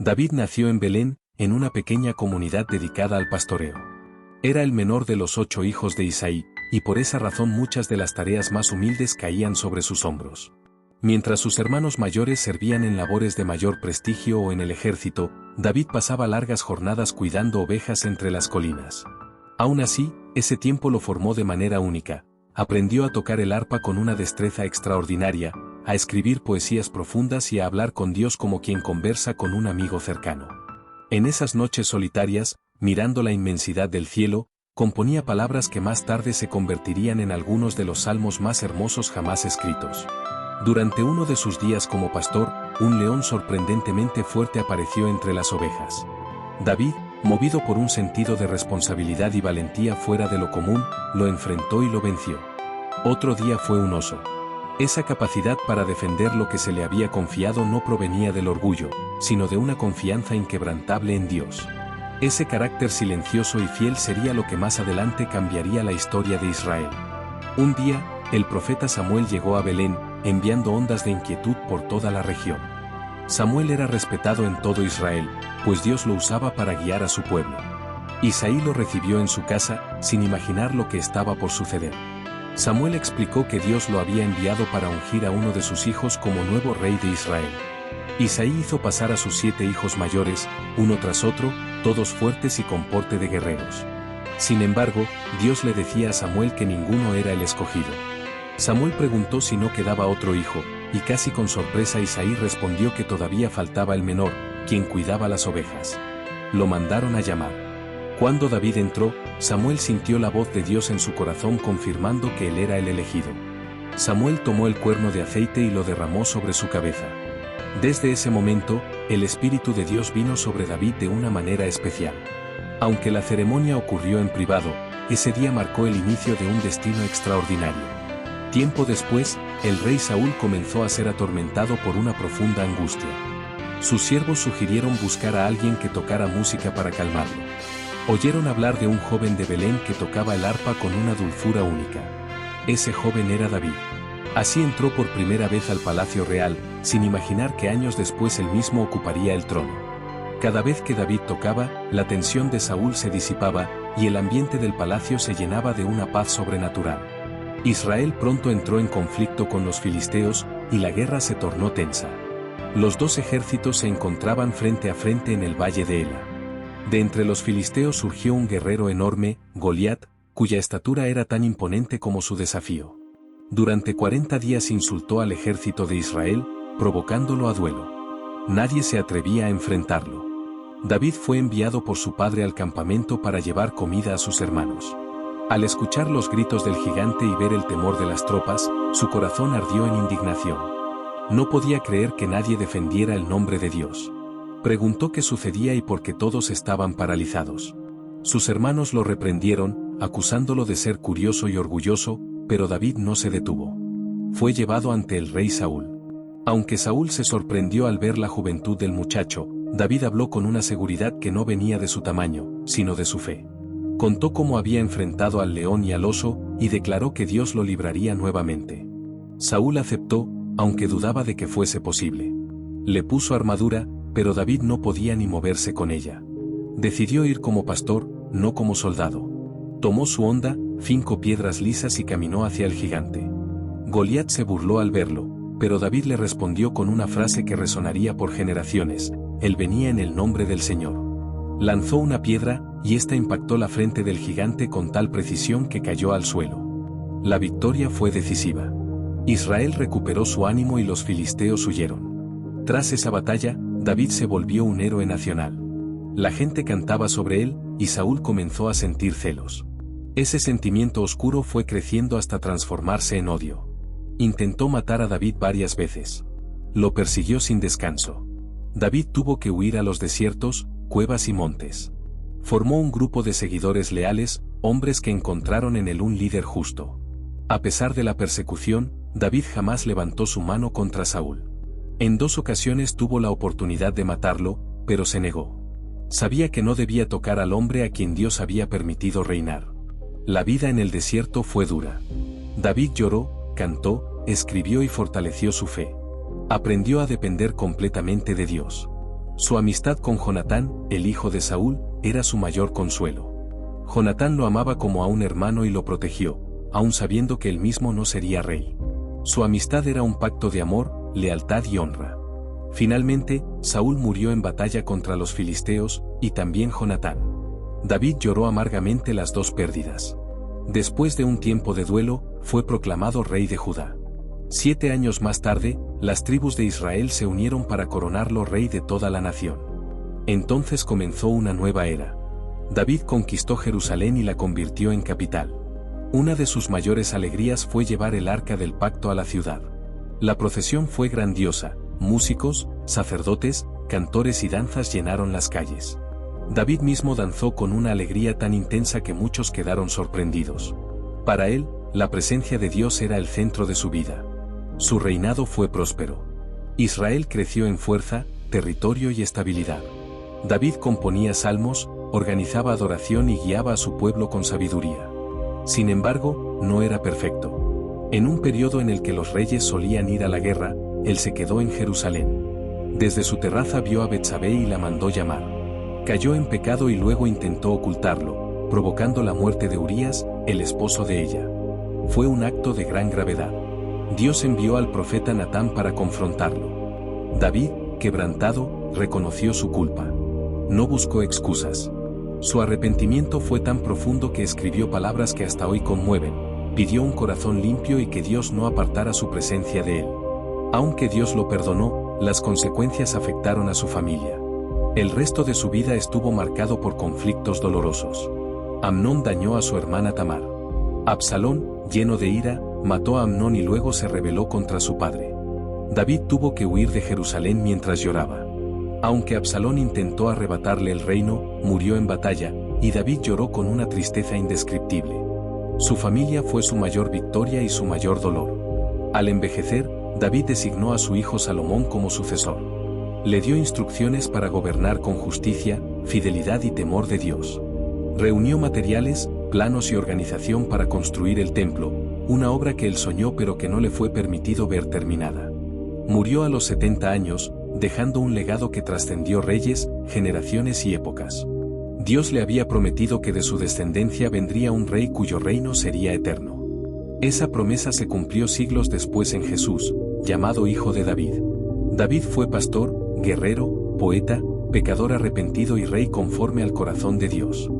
David nació en Belén, en una pequeña comunidad dedicada al pastoreo. Era el menor de los 8 hijos de Isaí, y por esa razón muchas de las tareas más humildes caían sobre sus hombros. Mientras sus hermanos mayores servían en labores de mayor prestigio o en el ejército, David pasaba largas jornadas cuidando ovejas entre las colinas. Aún así, ese tiempo lo formó de manera única. Aprendió a tocar el arpa con una destreza extraordinaria, a escribir poesías profundas y a hablar con Dios como quien conversa con un amigo cercano. En esas noches solitarias, mirando la inmensidad del cielo, componía palabras que más tarde se convertirían en algunos de los salmos más hermosos jamás escritos. Durante uno de sus días como pastor, un león sorprendentemente fuerte apareció entre las ovejas. David, movido por un sentido de responsabilidad y valentía fuera de lo común, lo enfrentó y lo venció. Otro día fue un oso. Esa capacidad para defender lo que se le había confiado no provenía del orgullo, sino de una confianza inquebrantable en Dios. Ese carácter silencioso y fiel sería lo que más adelante cambiaría la historia de Israel. Un día, el profeta Samuel llegó a Belén, enviando ondas de inquietud por toda la región. Samuel era respetado en todo Israel, pues Dios lo usaba para guiar a su pueblo. Isaí lo recibió en su casa, sin imaginar lo que estaba por suceder. Samuel explicó que Dios lo había enviado para ungir a uno de sus hijos como nuevo rey de Israel. Isaí hizo pasar a sus 7 hijos mayores, uno tras otro, todos fuertes y con porte de guerreros. Sin embargo, Dios le decía a Samuel que ninguno era el escogido. Samuel preguntó si no quedaba otro hijo, y casi con sorpresa Isaí respondió que todavía faltaba el menor, quien cuidaba las ovejas. Lo mandaron a llamar. Cuando David entró, Samuel sintió la voz de Dios en su corazón confirmando que él era el elegido. Samuel tomó el cuerno de aceite y lo derramó sobre su cabeza. Desde ese momento, el Espíritu de Dios vino sobre David de una manera especial. Aunque la ceremonia ocurrió en privado, ese día marcó el inicio de un destino extraordinario. Tiempo después, el rey Saúl comenzó a ser atormentado por una profunda angustia. Sus siervos sugirieron buscar a alguien que tocara música para calmarlo. Oyeron hablar de un joven de Belén que tocaba el arpa con una dulzura única. Ese joven era David. Así entró por primera vez al palacio real, sin imaginar que años después él mismo ocuparía el trono. Cada vez que David tocaba, la tensión de Saúl se disipaba, y el ambiente del palacio se llenaba de una paz sobrenatural. Israel pronto entró en conflicto con los filisteos, y la guerra se tornó tensa. Los 2 ejércitos se encontraban frente a frente en el valle de Ela. De entre los filisteos surgió un guerrero enorme, Goliat, cuya estatura era tan imponente como su desafío. Durante 40 días insultó al ejército de Israel, provocándolo a duelo. Nadie se atrevía a enfrentarlo. David fue enviado por su padre al campamento para llevar comida a sus hermanos. Al escuchar los gritos del gigante y ver el temor de las tropas, su corazón ardió en indignación. No podía creer que nadie defendiera el nombre de Dios. Preguntó qué sucedía y por qué todos estaban paralizados. Sus hermanos lo reprendieron, acusándolo de ser curioso y orgulloso, pero David no se detuvo. Fue llevado ante el rey Saúl. Aunque Saúl se sorprendió al ver la juventud del muchacho, David habló con una seguridad que no venía de su tamaño, sino de su fe. Contó cómo había enfrentado al león y al oso, y declaró que Dios lo libraría nuevamente. Saúl aceptó, aunque dudaba de que fuese posible. Le puso armadura, pero David no podía ni moverse con ella. Decidió ir como pastor, no como soldado. Tomó su honda, 5 piedras lisas y caminó hacia el gigante. Goliat se burló al verlo, pero David le respondió con una frase que resonaría por generaciones: él venía en el nombre del Señor. Lanzó una piedra, y ésta impactó la frente del gigante con tal precisión que cayó al suelo. La victoria fue decisiva. Israel recuperó su ánimo y los filisteos huyeron. Tras esa batalla, David se volvió un héroe nacional. La gente cantaba sobre él, y Saúl comenzó a sentir celos. Ese sentimiento oscuro fue creciendo hasta transformarse en odio. Intentó matar a David varias veces. Lo persiguió sin descanso. David tuvo que huir a los desiertos, cuevas y montes. Formó un grupo de seguidores leales, hombres que encontraron en él un líder justo. A pesar de la persecución, David jamás levantó su mano contra Saúl. En 2 ocasiones tuvo la oportunidad de matarlo, pero se negó. Sabía que no debía tocar al hombre a quien Dios había permitido reinar. La vida en el desierto fue dura. David lloró, cantó, escribió y fortaleció su fe. Aprendió a depender completamente de Dios. Su amistad con Jonatán, el hijo de Saúl, era su mayor consuelo. Jonatán lo amaba como a un hermano y lo protegió, aun sabiendo que él mismo no sería rey. Su amistad era un pacto de amor, lealtad y honra. Finalmente, Saúl murió en batalla contra los filisteos, y también Jonatán. David lloró amargamente las dos pérdidas. Después de un tiempo de duelo, fue proclamado rey de Judá. 7 años más tarde, las tribus de Israel se unieron para coronarlo rey de toda la nación. Entonces comenzó una nueva era. David conquistó Jerusalén y la convirtió en capital. Una de sus mayores alegrías fue llevar el arca del pacto a la ciudad. La procesión fue grandiosa, músicos, sacerdotes, cantores y danzas llenaron las calles. David mismo danzó con una alegría tan intensa que muchos quedaron sorprendidos. Para él, la presencia de Dios era el centro de su vida. Su reinado fue próspero. Israel creció en fuerza, territorio y estabilidad. David componía salmos, organizaba adoración y guiaba a su pueblo con sabiduría. Sin embargo, no era perfecto. En un periodo en el que los reyes solían ir a la guerra, él se quedó en Jerusalén. Desde su terraza vio a Betsabé y la mandó llamar. Cayó en pecado y luego intentó ocultarlo, provocando la muerte de Urías, el esposo de ella. Fue un acto de gran gravedad. Dios envió al profeta Natán para confrontarlo. David, quebrantado, reconoció su culpa. No buscó excusas. Su arrepentimiento fue tan profundo que escribió palabras que hasta hoy conmueven. Pidió un corazón limpio y que Dios no apartara su presencia de él. Aunque Dios lo perdonó, las consecuencias afectaron a su familia. El resto de su vida estuvo marcado por conflictos dolorosos. Amnón dañó a su hermana Tamar. Absalón, lleno de ira, mató a Amnón y luego se rebeló contra su padre. David tuvo que huir de Jerusalén mientras lloraba. Aunque Absalón intentó arrebatarle el reino, murió en batalla, y David lloró con una tristeza indescriptible. Su familia fue su mayor victoria y su mayor dolor. Al envejecer, David designó a su hijo Salomón como sucesor. Le dio instrucciones para gobernar con justicia, fidelidad y temor de Dios. Reunió materiales, planos y organización para construir el templo, una obra que él soñó pero que no le fue permitido ver terminada. Murió a los 70 años, dejando un legado que trascendió reyes, generaciones y épocas. Dios le había prometido que de su descendencia vendría un rey cuyo reino sería eterno. Esa promesa se cumplió siglos después en Jesús, llamado Hijo de David. David fue pastor, guerrero, poeta, pecador arrepentido y rey conforme al corazón de Dios.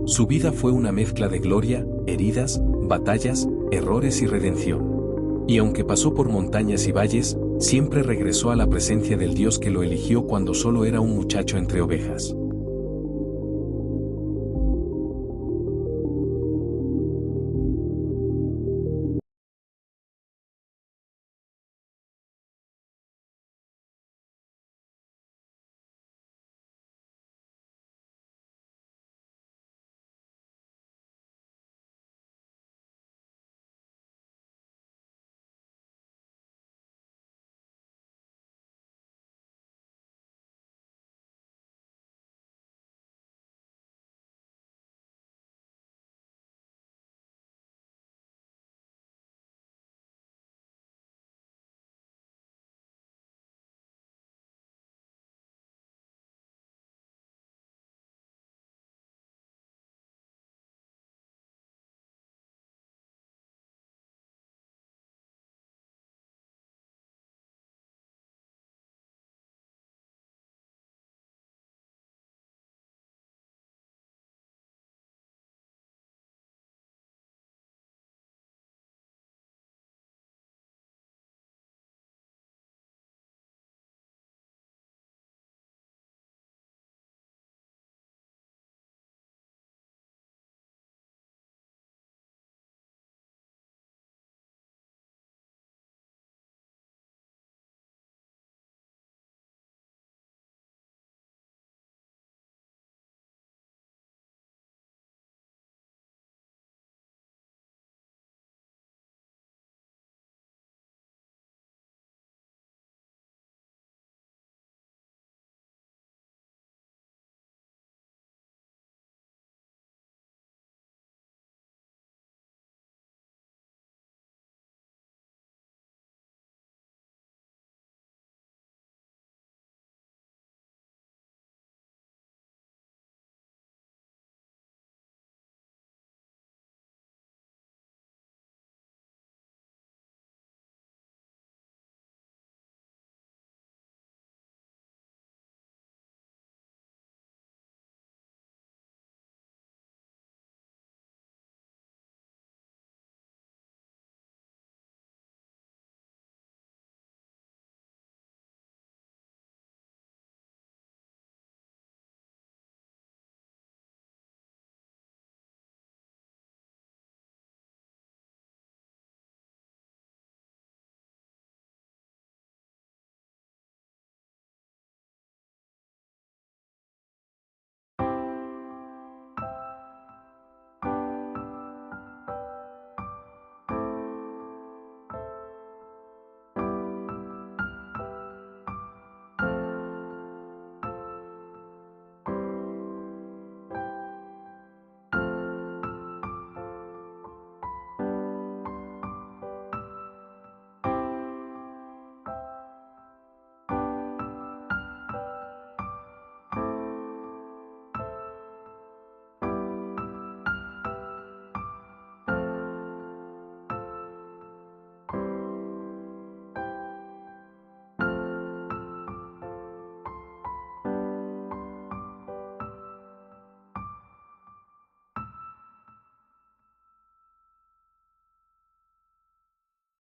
Su vida fue una mezcla de gloria, heridas, batallas, errores y redención. Y aunque pasó por montañas y valles, siempre regresó a la presencia del Dios que lo eligió cuando solo era un muchacho entre ovejas.